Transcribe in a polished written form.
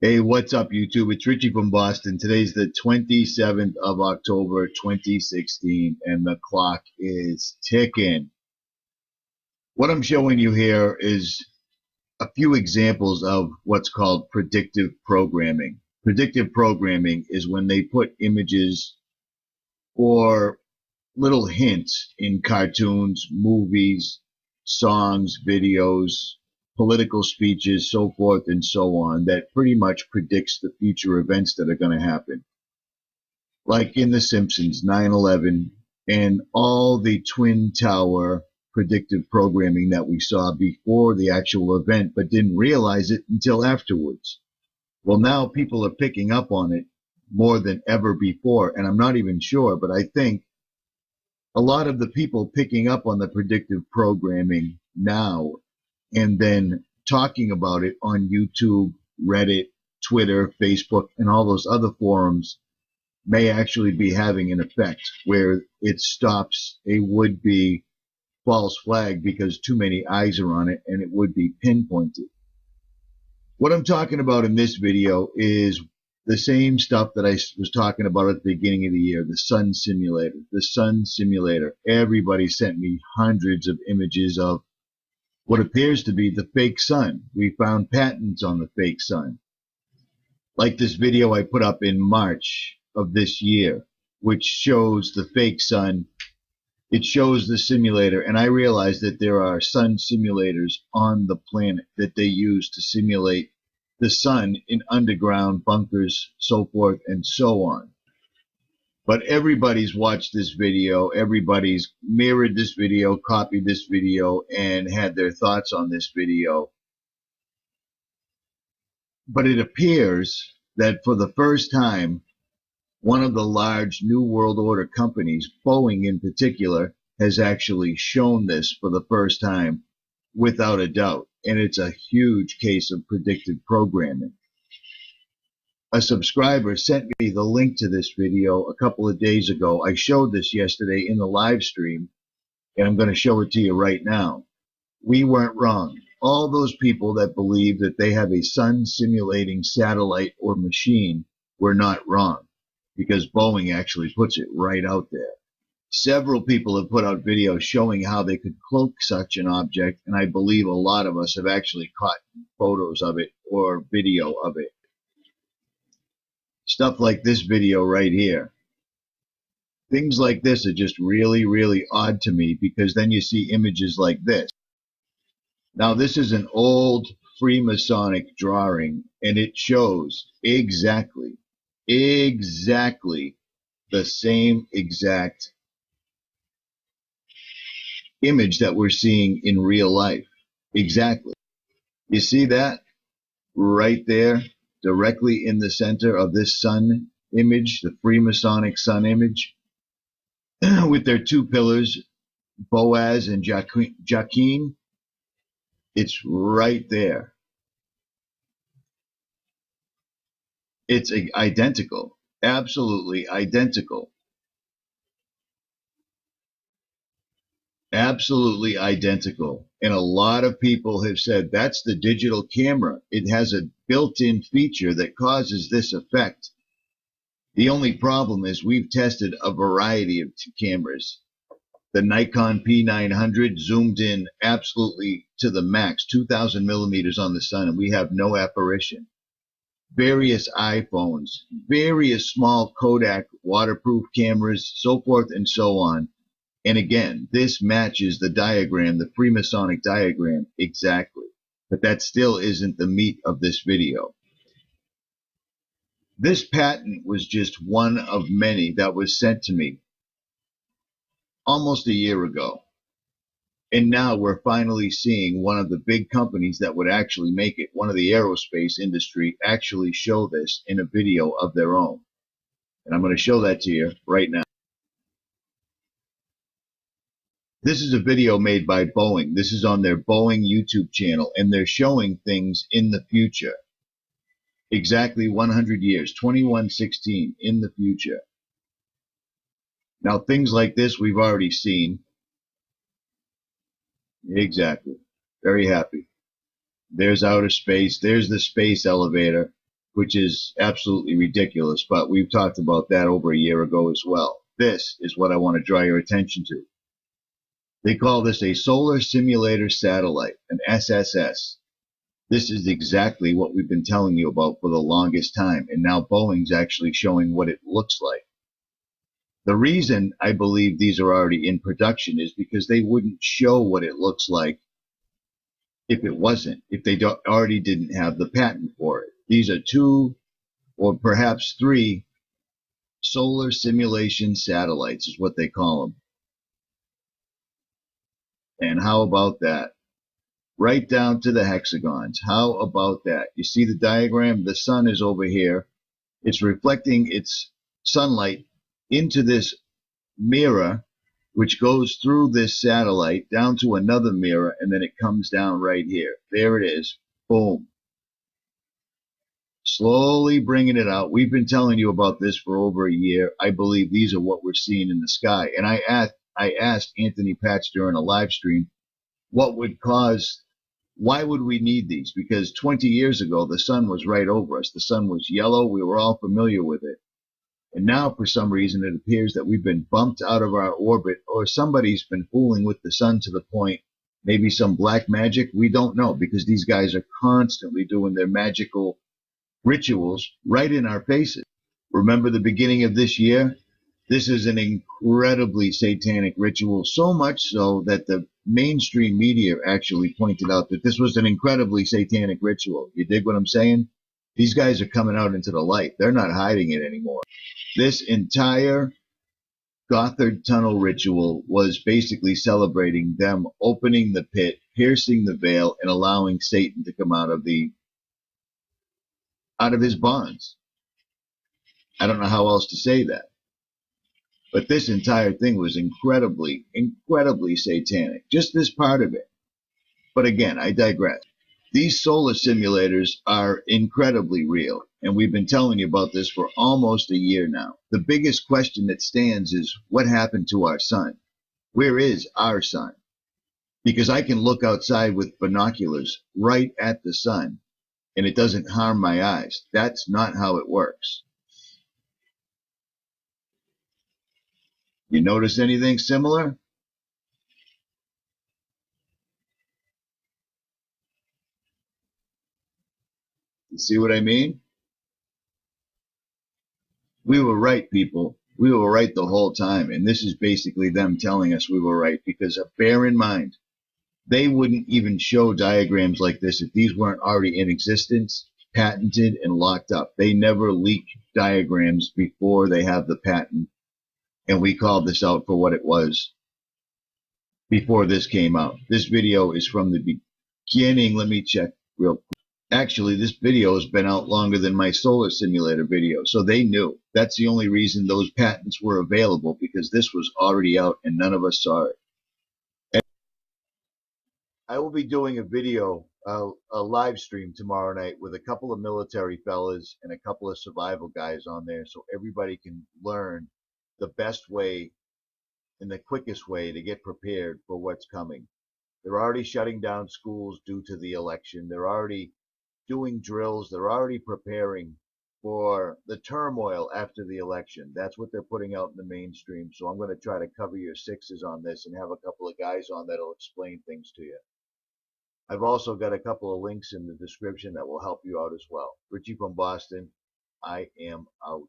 Hey, what's up, YouTube? It's Richie from Boston. Today's the 27th of October, 2016, and the clock is ticking. What I'm showing you here is a few examples of what's called predictive programming. Predictive programming is when they put images or little hints in cartoons, movies, songs, videos, political speeches, so forth and so on, that pretty much predicts the future events that are going to happen. Like in The Simpsons, 9/11, and all the Twin Tower predictive programming that we saw before the actual event, but didn't realize it until afterwards. Well, now people are picking up on it more than ever before, and I'm not even sure, but I think a lot of the people picking up on the predictive programming now and then talking about it on YouTube, Reddit, Twitter, Facebook, and all those other forums may actually be having an effect where it stops a would-be false flag because too many eyes are on it and it would be pinpointed. What I'm talking about in this video is the same stuff that I was talking about at the beginning of the year, the sun simulator. The sun simulator. Everybody sent me hundreds of images of what appears to be the fake sun. We found patents on the fake sun. Like this video I put up in March of this year, which shows the fake sun. It shows the simulator, and I realized that there are sun simulators on the planet that they use to simulate the sun in underground bunkers, so forth and so on. But everybody's watched this video, everybody's mirrored this video, copied this video, and had their thoughts on this video. But it appears that for the first time, one of the large New World Order companies, Boeing in particular, has actually shown this for the first time without a doubt. And it's a huge case of predictive programming. A subscriber sent me the link to this video a couple of days ago. I showed this yesterday in the live stream, and I'm going to show it to you right now. We weren't wrong. All those people that believe that they have a sun simulating satellite or machine were not wrong, because Boeing actually puts it right out there. Several people have put out videos showing how they could cloak such an object, and I believe a lot of us have actually caught photos of it or video of it. Stuff like this video right here. Things like this are just really, really odd to me, because then you see images like this. Now, this is an old Freemasonic drawing, and it shows exactly the same exact image that we're seeing in real life. Exactly. You see that right there, directly in the center of this sun image, the Freemasonic sun image, with their two pillars, Boaz and Jachin. It's right there. It's identical, absolutely identical. Absolutely identical. And a lot of people have said that's the digital camera. It has a built-in feature that causes this effect. The only problem is we've tested a variety of cameras. The Nikon P900 zoomed in absolutely to the max, 2,000 millimeters on the sun, and we have no apparition. Various iPhones, various small Kodak waterproof cameras, so forth and so on. And again, this matches the diagram, the Freemasonic diagram, exactly. But that still isn't the meat of this video. This patent was just one of many that was sent to me almost a year ago. And now we're finally seeing one of the big companies that would actually make it, one of the aerospace industry, actually show this in a video of their own. And I'm going to show that to you right now. This is a video made by Boeing. This is on their Boeing YouTube channel, and they're showing things in the future. Exactly 100 years, 2116, in the future. Now, things like this we've already seen. Exactly. Very happy. There's outer space. There's the space elevator. which is absolutely ridiculous, but we've talked about that over a year ago as well. This is what I want to draw your attention to. They call this a solar simulator satellite, an SSS. This is exactly what we've been telling you about for the longest time, and now Boeing's actually showing what it looks like. The reason I believe these are already in production is because they wouldn't show what it looks like if it wasn't, if they already didn't have the patent for it. These are 2 or perhaps 3 solar simulation satellites is what they call them. And how about that? Right down to the hexagons. How about that? You see the diagram? The sun is over here. It's reflecting its sunlight into this mirror, which goes through this satellite down to another mirror, and then it comes down right here. There it is. Boom. Slowly bringing it out. We've been telling you about this for over a year. I believe these are what we're seeing in the sky. And I asked Anthony Patch during a live stream, what would cause, why would we need these? Because 20 years ago, the sun was right over us. The sun was yellow. We were all familiar with it. And now, for some reason, it appears that we've been bumped out of our orbit, or somebody's been fooling with the sun to the point, maybe some black magic. We don't know, because these guys are constantly doing their magical rituals right in our faces. Remember the beginning of this year? This is an incredibly satanic ritual, so much so that the mainstream media actually pointed out that this was an incredibly satanic ritual. You dig what I'm saying? These guys are coming out into the light. They're not hiding it anymore. This entire Gothard Tunnel ritual was basically celebrating them opening the pit, piercing the veil, and allowing Satan to come out of his bonds. I don't know how else to say that. But this entire thing was incredibly, incredibly satanic. Just this part of it. But again, I digress. These solar simulators are incredibly real, and we've been telling you about this for almost a year now. The biggest question that stands is, what happened to our sun? Where is our sun? Because I can look outside with binoculars right at the sun, and it doesn't harm my eyes. That's not how it works. You notice anything similar? You see what I mean? We were right, people. We were right the whole time. And this is basically them telling us we were right, because bear in mind, they wouldn't even show diagrams like this if these weren't already in existence, patented, and locked up. They never leak diagrams before they have the patent. And we called this out for what it was before this came out. This video is from the beginning. Let me check real quick. Actually, this video has been out longer than my solar simulator video, so they knew. That's the only reason those patents were available, because this was already out and none of us saw it. And I will be doing a video, a live stream tomorrow night with a couple of military fellas and a couple of survival guys on there, so everybody can learn the best way and the quickest way to get prepared for what's coming. They're already shutting down schools due to the election. They're already doing drills. They're already preparing for the turmoil after the election. That's what they're putting out in the mainstream. So I'm going to try to cover your sixes on this and have a couple of guys on that'll explain things to you. I've also got a couple of links in the description that will help you out as well. Richie from Boston, I am out.